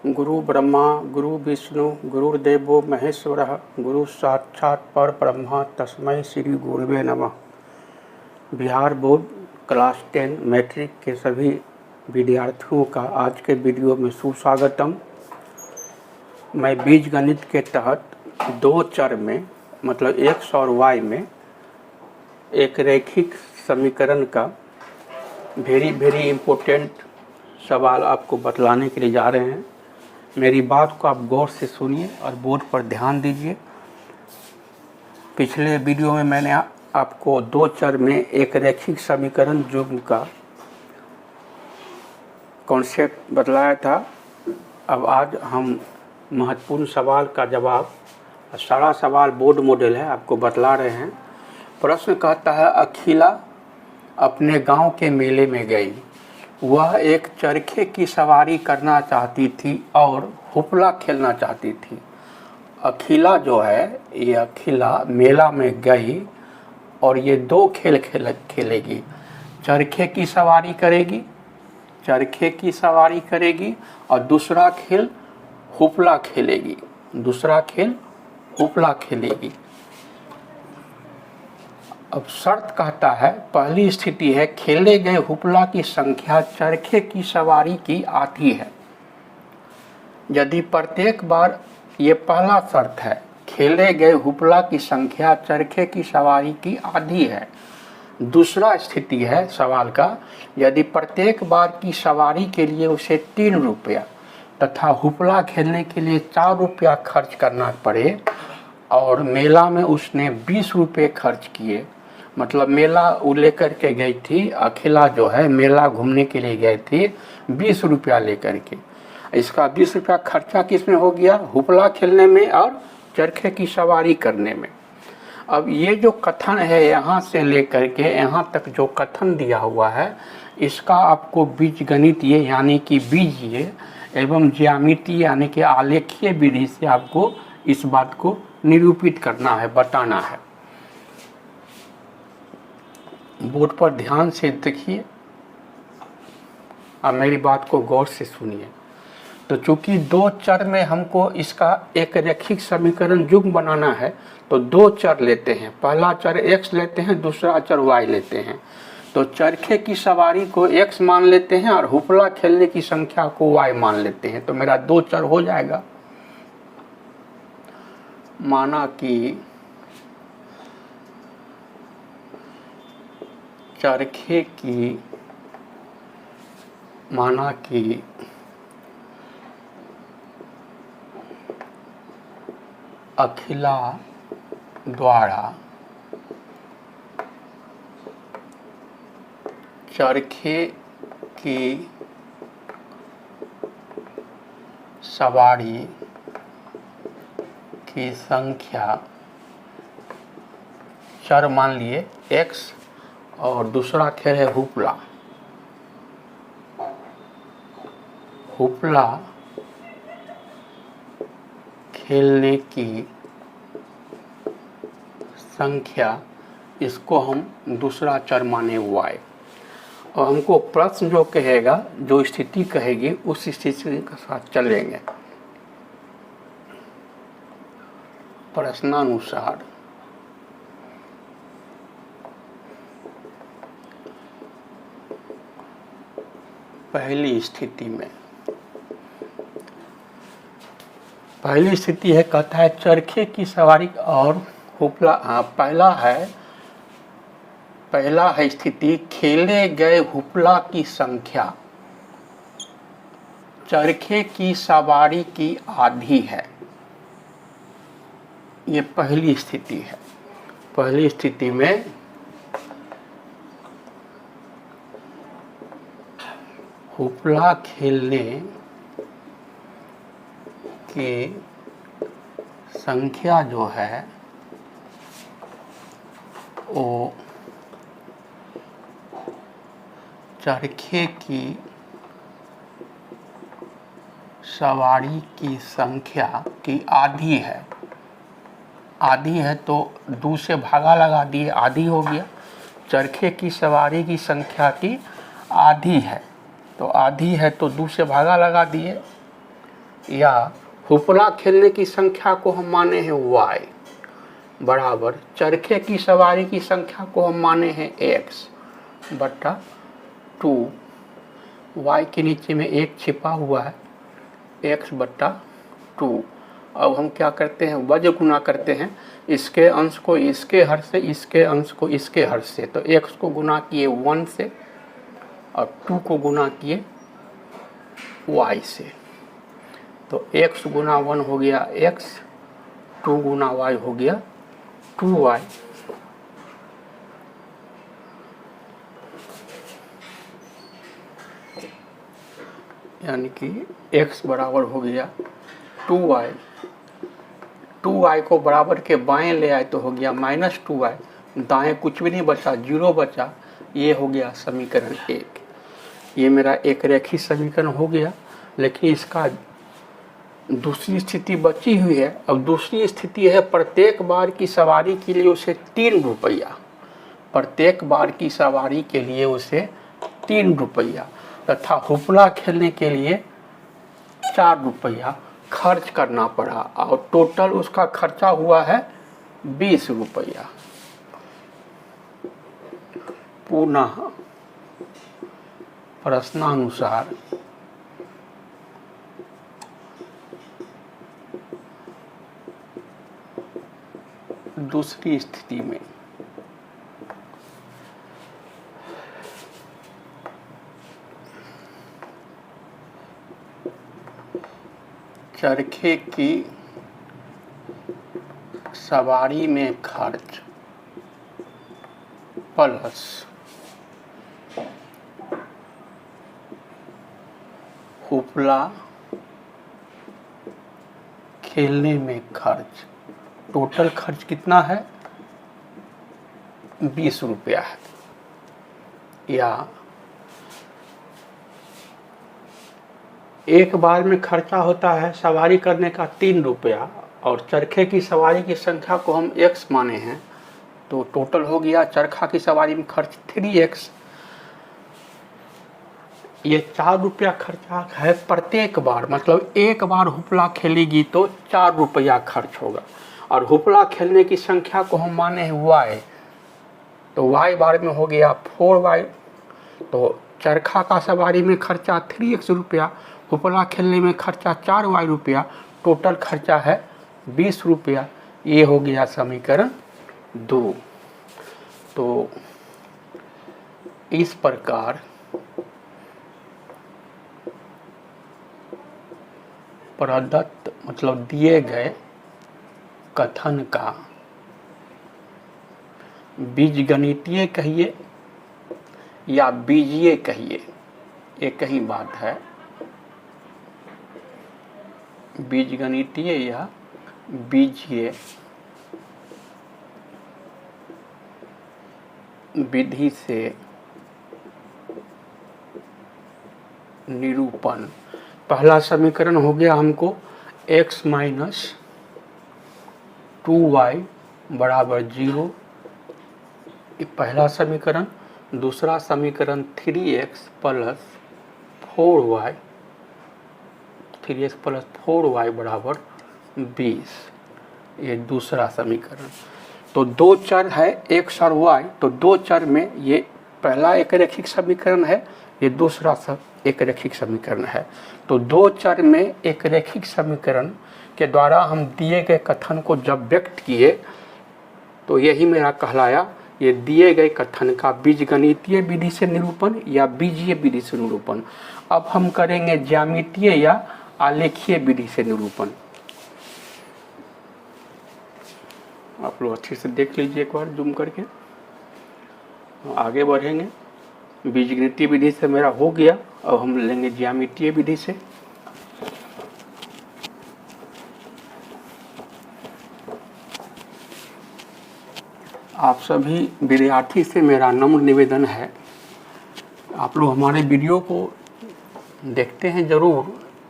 गुरु ब्रह्मा गुरु विष्णु गुरुर्देवो महेश्वरः गुरु साक्षात् परब्रह्म तस्मै श्री गुरुवे नमः। बिहार बोर्ड क्लास 10 मैट्रिक के सभी विद्यार्थियों का आज के वीडियो में सुस्वागतम। मैं बीज गणित के तहत दो चर में मतलब x और y में एक रैखिक समीकरण का वेरी इम्पोर्टेंट सवाल आपको बतलाने के लिए जा रहे हैं। मेरी बात को आप गौर से सुनिए और बोर्ड पर ध्यान दीजिए। पिछले वीडियो में मैंने आपको दो चर में एक रैखिक समीकरण युग्म का कॉन्सेप्ट बतलाया था। अब आज हम महत्वपूर्ण सवाल का जवाब, सारा सवाल बोर्ड मॉडल है, आपको बतला रहे हैं। प्रश्न कहता है, अखिला अपने गांव के मेले में गई। वह एक चरखे की सवारी करना चाहती थी और हुपला खेलना चाहती थी। अखिला जो है, ये अखिला मेला में गई और ये दो खेल खेलेगी। चरखे की सवारी करेगी और दूसरा खेल हुपला खेलेगी। अब शर्त कहता है, पहली स्थिति है खेले गए हुपला की संख्या चरखे की सवारी की आधी है। यदि प्रत्येक बार, ये पहला शर्त है, खेले गए हुपला की संख्या चरखे की सवारी की आधी है। दूसरा स्थिति है सवाल का, यदि प्रत्येक बार की सवारी के लिए उसे 3 रुपया तथा हुपला खेलने के लिए 4 रुपया खर्च करना पड़े और मेला में उसने 20 रुपये खर्च किए। मतलब मेला वो लेकर के गई थी, अखिला जो है मेला घूमने के लिए गई थी 20 रुपया लेकर के। इसका 20 रुपया खर्चा किस में हो गया? हुपला खेलने में और चरखे की सवारी करने में। अब ये जो कथन है, यहाँ से लेकर के यहाँ तक जो कथन दिया हुआ है, इसका आपको बीजगणित यानी कि बीजीय एवं ज्यामिति यानी कि आलेखीय विधि से आपको इस बात को निरूपित करना है, बताना है। बोर्ड पर ध्यान से देखिए और मेरी बात को गौर से सुनिए। तो चूंकि दो चर में हमको इसका एक रैखिक समीकरण युग्म बनाना है, तो दो चर लेते हैं। पहला चर x लेते हैं, दूसरा चर y लेते हैं। तो चरखे की सवारी को x मान लेते हैं और हुपला खेलने की संख्या को y मान लेते हैं। तो मेरा दो चर हो जाएगा। माना कि चरखे की, अखिला द्वारा चरखे की सवारी की संख्या, चर मान लिए x और दूसरा खेल है हुपला खेलने की संख्या, इसको हम दूसरा चर माने y। और हमको प्रश्न जो कहेगा, जो स्थिति कहेगी, उस स्थिति के साथ चलेंगे। प्रश्नानुसार पहली स्थिति है, कहता है चरखे की सवारी और हुपला। पहला है स्थिति, खेले गए हुपला की संख्या चरखे की सवारी की आधी है। ये पहली स्थिति है। पहली स्थिति में हुपला खेलने की संख्या जो है वो चरखे की सवारी की संख्या की आधी है। आधी है तो 2 से भागा लगा दिए, आधी हो गया। चरखे की सवारी की संख्या की आधी है, तो आधी है तो 2 से भागा लगा दिए, या हुपला खेलने की संख्या को हम माने हैं y बराबर चरखे की सवारी की संख्या को हम माने हैं x बटा 2। y के नीचे में 1 छिपा हुआ है, x बटा 2। अब हम क्या करते हैं, वज्र गुना करते हैं, इसके अंश को इसके हर से, इसके अंश को इसके हर से। तो x को गुना किए 1 से और 2 को गुना किए y से। तो x गुना 1 हो गया x, 2 गुना y हो गया 2y। यानी कि x बराबर हो गया 2y। 2y को बराबर के बाएं ले आए तो हो गया -2y, दाएं कुछ भी नहीं बचा, 0 बचा। ये हो गया समीकरण 1। ये मेरा एक रेखीय समीकरण हो गया। लेकिन इसका दूसरी स्थिति बची हुई है। अब दूसरी स्थिति है प्रत्येक बार की सवारी के लिए उसे 3 रुपया, प्रत्येक बार की सवारी के लिए उसे 3 रुपया तथा हुपला खेलने के लिए 4 रुपया खर्च करना पड़ा और टोटल उसका खर्चा हुआ है 20 रुपया। पुनः प्रश्नानुसार दूसरी स्थिति में चरखे की सवारी में खर्च प्लस हुपला खेलने में खर्च, टोटल खर्च कितना है 20 रुपया है। या एक बार में खर्चा होता है सवारी करने का 3 रुपया और चरखे की सवारी की संख्या को हम x माने हैं, तो टोटल हो गया चरखा की सवारी में खर्च 3x। ये 4 रुपया खर्चा है प्रत्येक बार, मतलब एक बार हुपला खेलेगी तो 4 रुपया खर्च होगा। और हुपला खेलने की संख्या को हम माने हैं y, तो y बार में हो गया 4y। तो चरखा का सवारी में खर्चा 3x रुपया, हुपला खेलने में खर्चा 4y रुपया, टोटल खर्चा है 20 रुपया। ये हो गया समीकरण 2। तो इस प्रकार प्रदत्त मतलब दिए गए कथन का बीजगणितीय कहिए या बीजीय कहिए, एक ही बात है, बीजगणितीय या बीजीय विधि से निरूपण। पहला समीकरण हो गया हमको x माइनस 2y बराबर 0, पहला समीकरण। दूसरा समीकरण 3x plus 4y, 3x plus 4y बराबर 20, ये दूसरा समीकरण। तो दो चर है x और y, तो दो चर में ये पहला एक रैखिक समीकरण है, ये दूसरा एक रैखिक समीकरण है। तो दो चर में एक रैखिक समीकरण के द्वारा हम दिए गए कथन को जब व्यक्त किए तो यही मेरा कहलाया ये दिए गए कथन का बीजगणितीय विधि से निरूपण या बीजीय विधि से निरूपण। अब हम करेंगे ज्यामितीय या आलेखीय विधि से निरूपण। आप लोग अच्छे से देख लीजिए एक बार जूम करके, आगे बढ़ेंगे। बीजगणितीय विधि से मेरा हो गया, अब हम लेंगे ज्यामितीय विधि से। आप सभी विद्यार्थी से मेरा नम्र निवेदन है, आप लोग हमारे वीडियो को देखते हैं ज़रूर,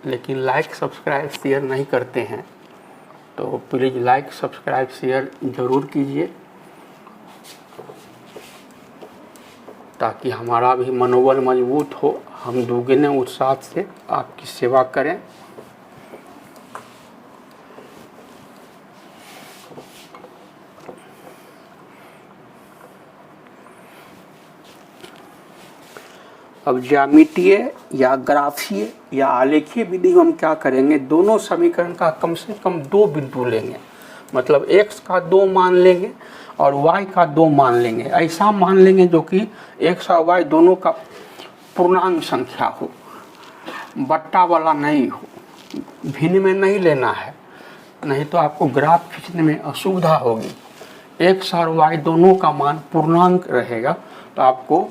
लेकिन लाइक सब्सक्राइब शेयर नहीं करते हैं, तो प्लीज़ लाइक सब्सक्राइब शेयर ज़रूर कीजिए ताकि हमारा भी मनोबल मजबूत हो, हम दुगने उत्साह से आपकी सेवा करें। अब ज्यामितीय या ग्राफीय या आलेखीय विधि में हम क्या करेंगे, दोनों समीकरण का कम से कम 2 बिंदु लेंगे, मतलब x का 2 मान लेंगे और y का 2 मान लेंगे। ऐसा मान लेंगे जो कि x और y दोनों का पूर्णांक संख्या हो, बट्टा वाला नहीं हो, भिन्न में नहीं लेना है, नहीं तो आपको ग्राफ खींचने में असुविधा होगी। x और y दोनों का मान पूर्णांक रहेगा तो आपको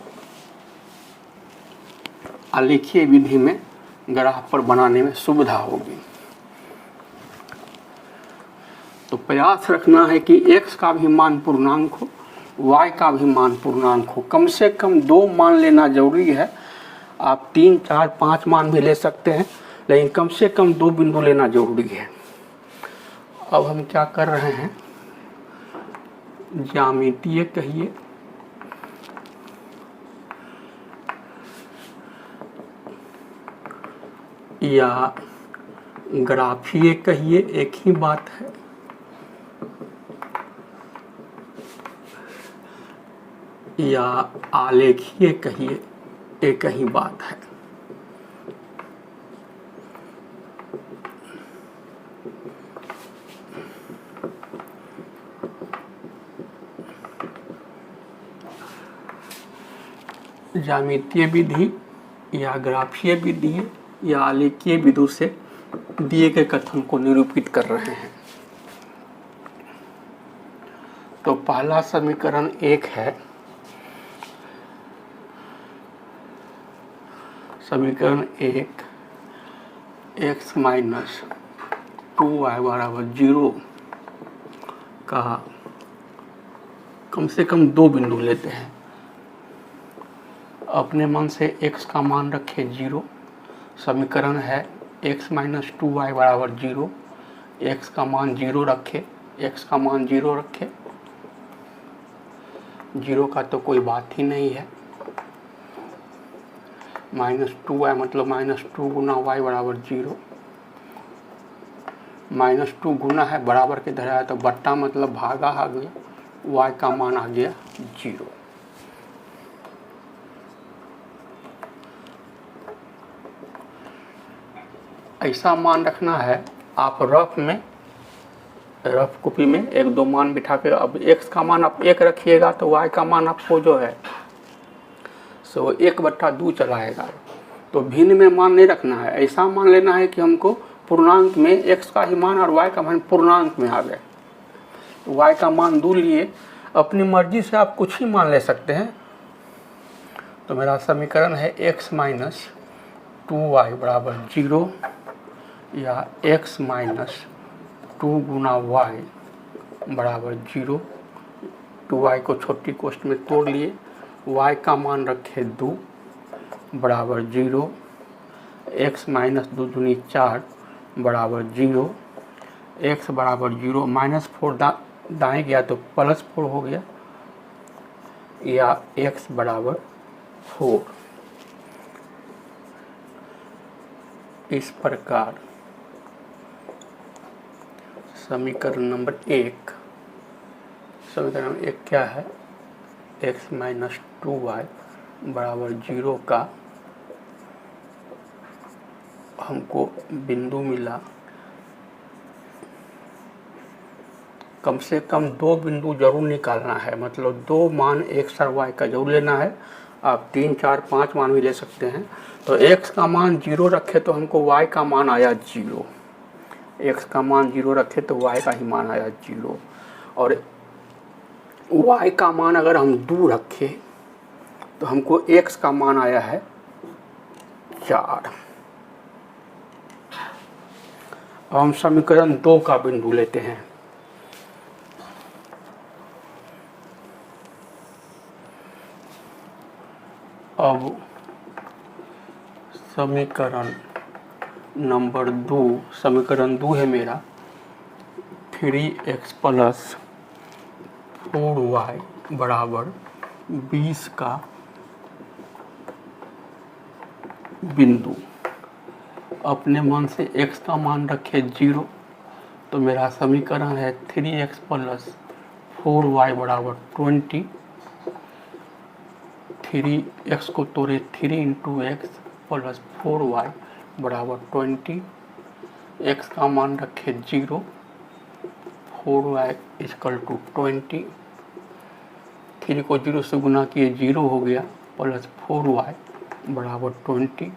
आलेखीय विधि में ग्राफ पर बनाने में सुविधा होगी। तो प्रयास रखना है कि x का भी मान पूर्णांक हो, y का भी मान पूर्णांक हो, कम से कम 2 मान लेना जरूरी है। आप 3, 4, 5 मान भी ले सकते हैं, लेकिन कम से कम 2 बिंदु लेना जरूरी है। अब हम क्या कर रहे हैं, ज्यामितीय कहिए या ग्राफीय कहिए, एक ही बात है। या आलेखीय कहिए, एक ही बात है। ज्यामितीय विधि या ग्राफीय विधि या आलेखीय विधि से दिए गए कथन को निरूपित कर रहे हैं। तो पहला समीकरण 1 है, समीकरण 1 x माइनस 2y बराबर 0 का कम से कम 2 बिंदु लेते हैं। अपने मन से x का मान रखे 0, समीकरण है x माइनस 2y बराबर 0, x का मान 0 रखे, x का मान 0 रखे, 0 का तो कोई बात ही नहीं है। माइनस 2y मतलब माइनस 2 गुना y बराबर 0, माइनस 2 गुना है बराबर के धरा है तो बट्टा मतलब भागा आ गया, y का मान आ गया 0। ऐसा मान रखना है। आप रफ कॉपी में 1-2 मान बिठा के, अब x का मान आप 1 रखिएगा तो y का मान आपको जो है सो 1/2 चलाएगा। तो भिन्न में मान नहीं रखना है, ऐसा मान लेना है कि हमको पूर्णांक में x का ही मान और y का मान पूर्णांक में आ गए। तो y का मान 2 लिए, अपनी मर्जी से आप कुछ ही मान ले सकते हैं। तो मेरा समीकरण है x माइनस 2y बराबर 0 या x माइनस 2 गुना y बराबर 0। 2y को छोटी कोष्ठ में तोड़ लिए, y का मान रखे 2 बराबर 0, x माइनस 2 दूनी 4 बराबर 0, x बराबर 0, -4 दाएँ गया तो +4 हो गया, या x बराबर 4। इस प्रकार समीकरण नंबर 1, समीकरण 1 क्या है, x माइनस 2y बराबर 0 का हमको बिंदु मिला। कम से कम 2 बिंदु जरूर निकालना है, मतलब 2 मान x और y का जरूर लेना है। आप 3, 4, 5 मान भी ले सकते हैं। तो x का मान 0 रखे तो हमको y का मान आया 0, x का मान 0 रखे तो y का ही मान आया 0, और y का मान अगर हम 2 रखे तो हमको x का मान आया है 4। अब हम समीकरण 2 का बिंदु लेते हैं। अब समीकरण नंबर 2, समीकरण 2 है मेरा 3x प्लस 4y बराबर 20 का बिंदु। अपने मन से x का मान रखे 0, तो मेरा समीकरण है 3x प्लस 4y बराबर 20। 3x को तोड़े 3 इंटू एक्स प्लस 4y बराबर 20, x का मान रखे 0, 4y इक्वल टू 20, 3 को 0 से गुना किए 0 हो गया, प्लस 4y बराबर 20,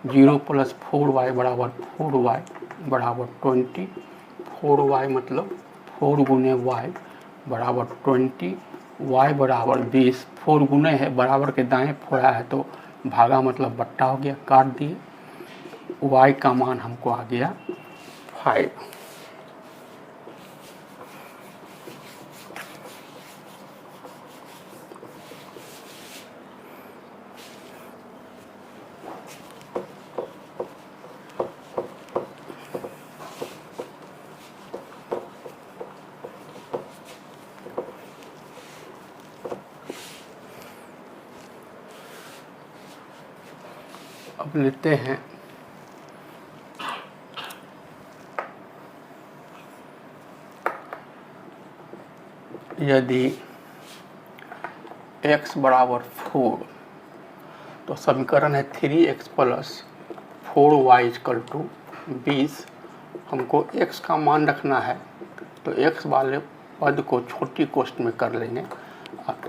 0 प्लस 4y बराबर 4y बराबर 20, 4y मतलब 4 गुने y बराबर 20, y बराबर 20, 4 गुने है बराबर के दाएं फोड़ा है तो भागा मतलब बट्टा हो गया, काट दिए, y का मान हमको आ गया 5। अब लेते हैं यदि x बराबर 4 तो समीकरण है 3x plus 4y equal to 20। हमको x का मान रखना है तो x वाले पद को छोटी कोष्ठ में कर लेंगे,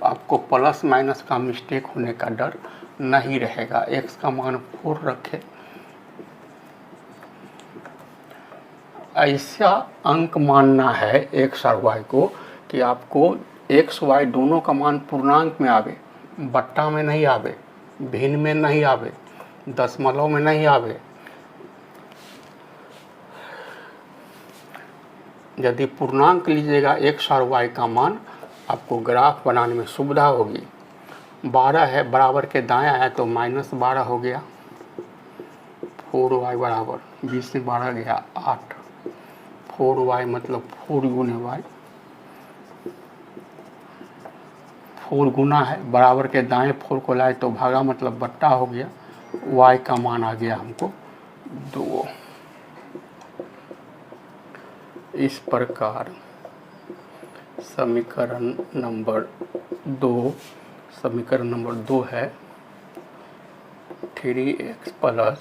आपको प्लस माइनस का मिस्टेक होने का डर नहीं रहेगा। x का मान 4 रखें। ऐसा अंक मानना है x और y को कि आपको x y दोनों का मान पूर्णांक में आवे, बट्टा में नहीं आवे, भिन्न में नहीं आवे, दशमलव में नहीं आवे। यदि पूर्णांक लीजिएगा x और y का मान, आपको ग्राफ बनाने में सुविधा होगी। 12 है बराबर के दायां है तो -12 हो गया, 4y बराबर 20 से 12 गया 8, 4y मतलब 4 गुने y, 4 गुना है बराबर के दाएं 4 को लाए तो भागा मतलब बट्टा हो गया, y का मान आ गया हमको 2। इस प्रकार समीकरण नंबर 2 है 3x प्लस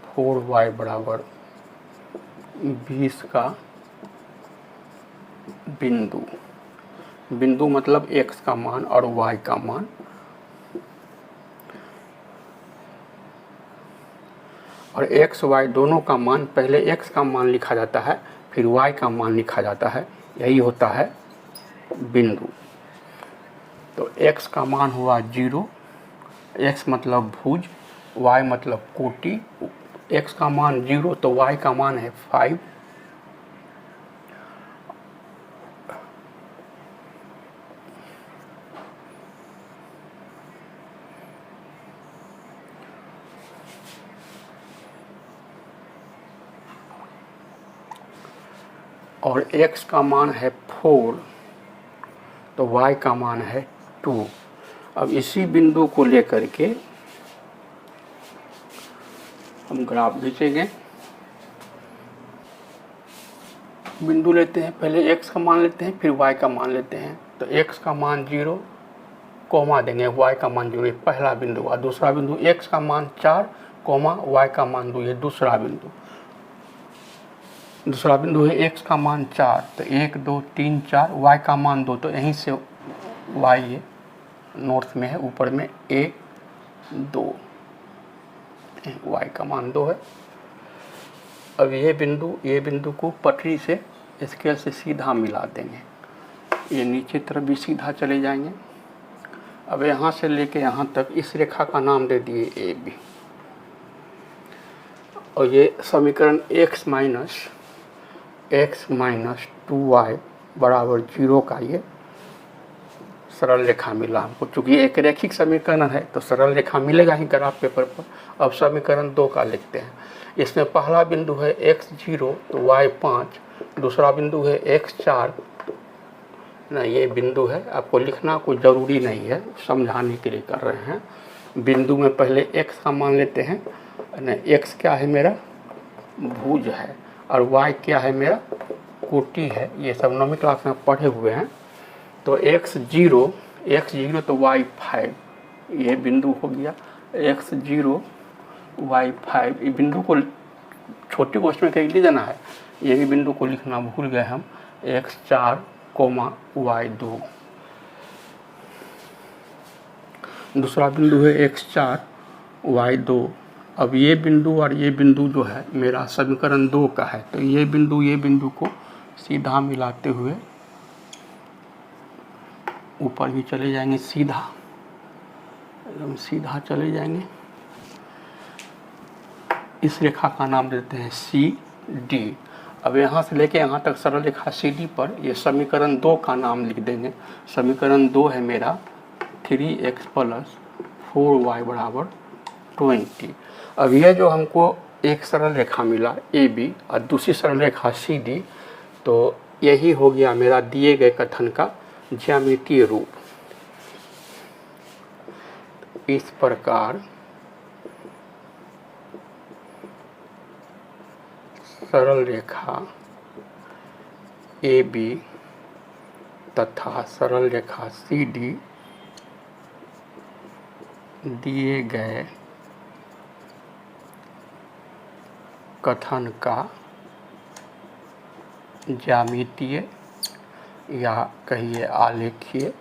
4y बराबर 20 का बिंदु मतलब x का मान और y का मान। और x y दोनों का मान, पहले x का मान लिखा जाता है फिर y का मान लिखा जाता है, यही होता है बिंदु। तो x का मान हुआ 0, x मतलब भुज, y मतलब कोटि, x का मान 0 तो y का मान है 5। और x का मान है 4 तो y का मान है 2। अब इसी बिंदु को लेकर के हम ग्राफ खींचेंगे। बिंदु लेते हैं, पहले x का मान लेते हैं फिर y का मान लेते हैं। तो x का मान 0 कोमा देंगे, y का मान 0, पहला बिंदु। और दूसरा बिंदु x का मान 4 कोमा y का मान 2, ये दूसरा बिंदु। दूसरा बिंदु है x का मान 4 तो 1 2 3 4, y का मान 2 तो यहीं से y ये नॉर्थ में है, ऊपर में 1 2, y का मान 2 है। अब ये बिंदु को पटरी से स्केल से सीधा मिला देंगे, ये नीचे तरफ भी सीधा चले जाएंगे। अब यहाँ से लेके यहाँ तक इस रेखा का नाम दे दिए ए बी। और ये समीकरण x माइनस 2y बराबर 0 का ये सरल रेखा मिला हमको। चूँकि एक रैखिक समीकरण है तो सरल रेखा मिलेगा ही ग्राफ पेपर पर। अब समीकरण 2 का लिखते हैं। इसमें पहला बिंदु है x0 तो y 5, दूसरा बिंदु है x4 ना, ये बिंदु है, आपको लिखना कोई ज़रूरी नहीं है, समझाने के लिए कर रहे हैं। बिंदु में पहले x का मान लेते हैं, x क्या है मेरा भुज है और y क्या है मेरा कोटि है। ये सब 9वीं क्लास में पढ़े हुए हैं। तो x0 तो y5, ये बिंदु हो गया x0 y5। ये बिंदु को छोटे क्वेश्चन में कहीं लिख देना है, ये भी बिंदु को लिखना भूल गए हम, x4, y2। दूसरा बिंदु है x4 y2। अब ये बिंदु और ये बिंदु जो है मेरा समीकरण 2 का है, तो ये बिंदु को सीधा मिलाते हुए ऊपर भी चले जाएंगे, सीधा एकदम सीधा चले जाएंगे। इस रेखा का नाम देते हैं CD। अब यहाँ से लेके यहाँ तक सरल रेखा CD पर ये समीकरण 2 का नाम लिख देंगे। समीकरण 2 है मेरा 3x + 4y = 20। अब यह जो हमको एक सरल रेखा मिला AB और दूसरी सरल रेखा CD, तो यही हो गया मेरा दिए गए कथन का ज्यामितीय रूप। इस प्रकार सरल रेखा AB तथा सरल रेखा CD दिए गए कथन का ज्यामितीय या कहिए आलेखीय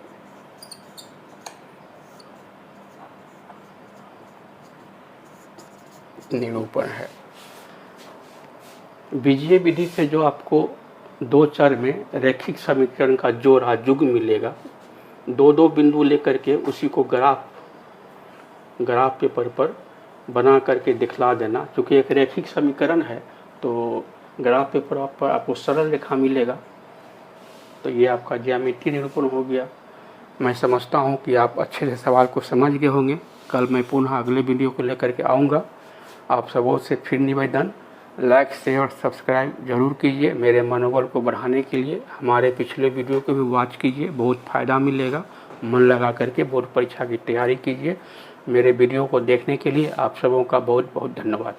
निरूपण है। बीजीय विधि से जो आपको 2 चर में रैखिक समीकरण का जोड़ा युग्म मिलेगा, 2 बिंदु लेकर के उसी को ग्राफ पेपर पर बना करके दिखला देना। क्योंकि एक रैखिक समीकरण है तो ग्राफ पेपर पर आपको सरल रेखा मिलेगा, तो ये आपका ज्यामितीय निरूपण हो गया। मैं समझता हूँ कि आप अच्छे से सवाल को समझ गए होंगे। कल मैं पुनः अगले वीडियो को लेकर के आऊँगा। आप सबों से फिर निवेदन, लाइक शेयर और सब्सक्राइब जरूर कीजिए मेरे मनोबल को बढ़ाने के लिए। हमारे पिछले वीडियो को भी वॉच कीजिए, बहुत फ़ायदा मिलेगा। मन लगा करके बोर्ड परीक्षा की तैयारी कीजिए। मेरे वीडियो को देखने के लिए आप सबों का बहुत बहुत धन्यवाद।